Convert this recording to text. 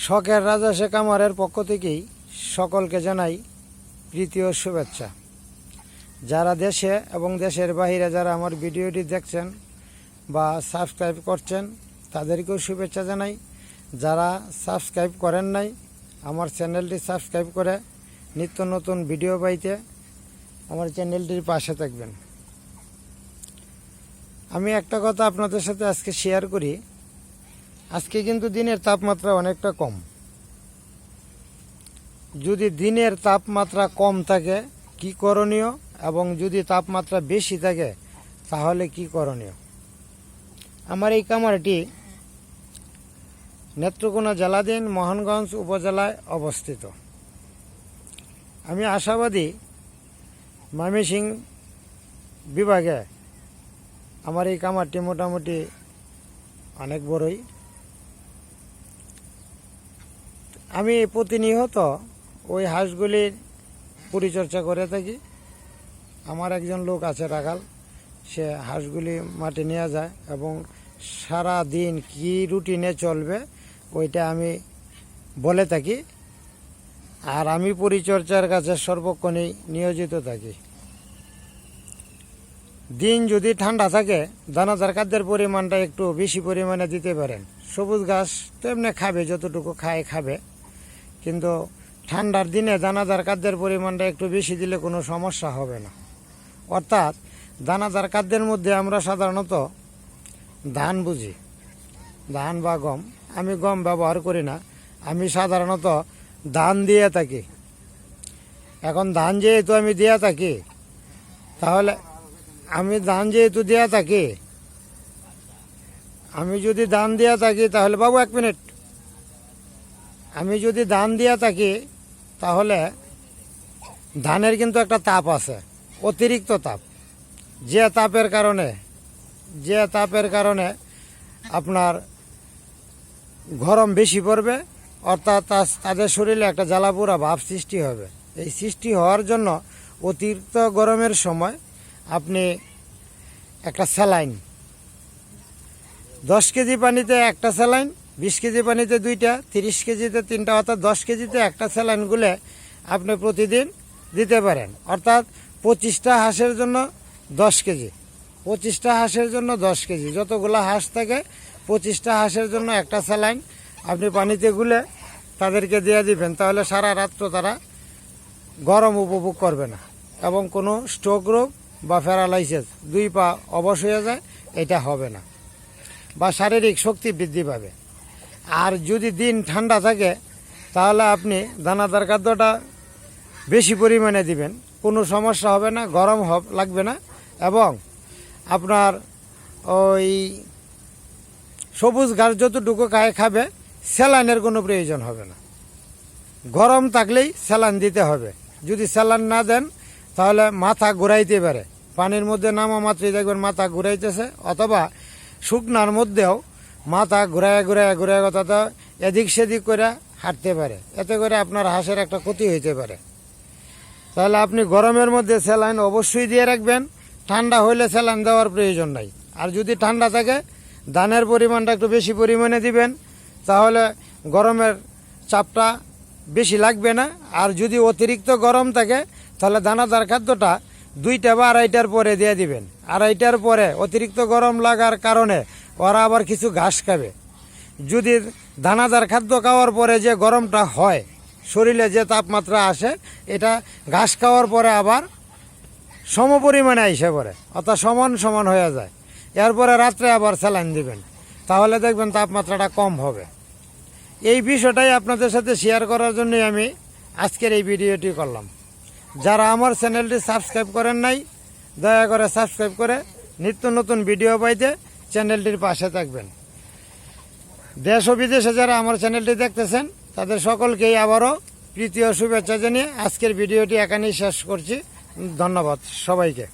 শখের রাজা শেখ আমারের পক্ষ থেকেই সকলকে জানাই প্রীতি ও শুভেচ্ছা। যারা দেশে এবং দেশের বাইরে যারা আমার ভিডিওটি দেখছেন বা সাবস্ক্রাইব করছেন তাদেরকেও শুভেচ্ছা জানাই। যারা সাবস্ক্রাইব করেন নাই আমার চ্যানেলটি সাবস্ক্রাইব করে নিত্য নতুন ভিডিও পাইতে আমার চ্যানেলটির পাশে থাকবেন। আমি একটা কথা আপনাদের সাথে আজকে শেয়ার করি। আজকে কিন্তু দিনের তাপমাত্রা অনেকটা কম। যদি দিনের তাপমাত্রা কম থাকে কি করণীয় এবং যদি তাপমাত্রা বেশি থাকে তাহলে কি করণীয়। আমার এই খামারটি নেত্রকোনা জেলাধীন মোহনগঞ্জ উপজেলায় অবস্থিত। আমি আশাবাদী ময়মনসিংহ বিভাগে আমার এই খামারটি মোটামুটি অনেক বড়ই। আমি প্রতিনিয়ত ওই হাঁসগুলির পরিচর্যা করে থাকি। আমার একজন লোক আছে রাখাল, সে হাঁসগুলি মাঠে নিয়ে যায় এবং সারা দিন কি রুটিনে চলবে ওইটা আমি বলে থাকি। আর আমি পরিচর্যার কাছে সর্বক্ষণই নিয়োজিত থাকি। দিন যদি ঠান্ডা থাকে দানাদার খাদ্যের পরিমাণটা একটু বেশি পরিমাণে দিতে পারেন। সবুজ ঘাস তো এমনি খাবে, যতটুকু খাবে, কিন্তু ঠান্ডার দিনে দানাদার খাদ্যের পরিমাণটা একটু বেশি দিলে কোনো সমস্যা হবে না। অর্থাৎ দানাদার খাদ্যের মধ্যে আমরা সাধারণত ধান বুঝি, ধান বা গম। আমি গম ব্যবহার করি না, আমি সাধারণত ধান দিয়ে থাকি। এখন ধান যেহেতু আমি দিয়ে থাকি, তাহলে আমি যদি ধান দিয়ে থাকি তাহলে বাবু এক মিনিট, আমি যদি ধান দিয়ে থাকি তাহলে ধানের কিন্তু একটা তাপ আছে, অতিরিক্ত তাপ। যে তাপের কারণে আপনার গরম বেশি পড়বে, অর্থাৎ তাদের শরীরে একটা জ্বালাপোড়া ভাব সৃষ্টি হবে। এই সৃষ্টি হওয়ার জন্য অতিরিক্ত গরমের সময় আপনি একটা স্যালাইন 10 কেজি পানিতে একটা স্যালাইন, 20 কেজি পানিতে 2টা, 30 কেজিতে 3টা, অর্থাৎ 10 কেজিতে একটা স্যালাইন গুলে আপনি প্রতিদিন দিতে পারেন। অর্থাৎ 25টা হাঁসের জন্য 10 কেজি, 25টা হাঁসের জন্য 10 কেজি, যতগুলো হাঁস থাকে 25টা হাঁসের জন্য একটা স্যালাইন আপনি পানিতে গুলে তাদেরকে দিয়ে দিবেন। তাহলে সারা রাত্র তারা গরম উপভোগ করবে না এবং কোনো স্ট্রোক রোগ বা প্যারালাইসিস, 2 পা অবশ হয়ে যায়, এটা হবে না, বা শারীরিক শক্তি বৃদ্ধি পাবে। আর যদি দিন ঠান্ডা থাকে তাহলে আপনি দানাদার খাদ্যটা বেশি পরিমাণে দিবেন, কোনো সমস্যা হবে না, গরম লাগবে না এবং আপনার ওই সবুজ ঘাস যতটুকু খাবে স্যালাইনের কোনো প্রয়োজন হবে না। গরম থাকলেই স্যালাইন দিতে হবে। যদি স্যালাইন না দেন তাহলে মাথা ঘুরাইতে পারে, পানির মধ্যে নামা মাত্রই দেখবেন মাথা ঘুরাইতেছে, অথবা শুকনার মধ্যেও মাথা ঘুরায় অর্থাৎ এদিক সেদিক করে হাঁটতে পারে। এতে করে আপনার হাঁসের একটা ক্ষতি হইতে পারে। তাহলে আপনি গরমের মধ্যে স্যালাইন অবশ্যই দিয়ে রাখবেন, ঠান্ডা হইলে স্যালাইন দেওয়ার প্রয়োজন নাই। আর যদি ঠান্ডা থাকে ধানের পরিমাণটা একটু বেশি পরিমাণে দিবেন, তাহলে গরমের চাপটা বেশি লাগবে না। আর যদি অতিরিক্ত গরম থাকে তাহলে দানাদার খাদ্যটা 2টা বা 2.5টার পরে দিয়ে দিবেন। 2.5টার পরে অতিরিক্ত গরম লাগার কারণে ওরা আবার কিছু ঘাস খাবে। যদি দানাদার খাদ্য খাওয়ার পরে যে গরমটা হয়, শরীরে যে তাপমাত্রা আসে, এটা ঘাস খাওয়ার পরে আবার সমপরিমাণে আইসে পড়ে, অর্থাৎ সমান হয়ে যায়। এরপরে রাত্রে আবার স্যালাইন দিবেন, তাহলে দেখবেন তাপমাত্রাটা কম হবে। এই বিষয়টাই আপনাদের সাথে শেয়ার করার জন্যই আমি আজকের এই ভিডিওটি করলাম। যারা আমার চ্যানেলটি সাবস্ক্রাইব করেন নাই দয়া করে সাবস্ক্রাইব করে নিত্য নতুন ভিডিও পাইতে চ্যানেলটির পাশে থাকবেন। দেশ ও বিদেশে যারা আমার চ্যানেলটি দেখতেছেন তাদের সকলকেই আবারও প্রীতি ও শুভেচ্ছা জানিয়ে আজকের ভিডিওটি এখানেই শেষ করছি। ধন্যবাদ সবাইকে।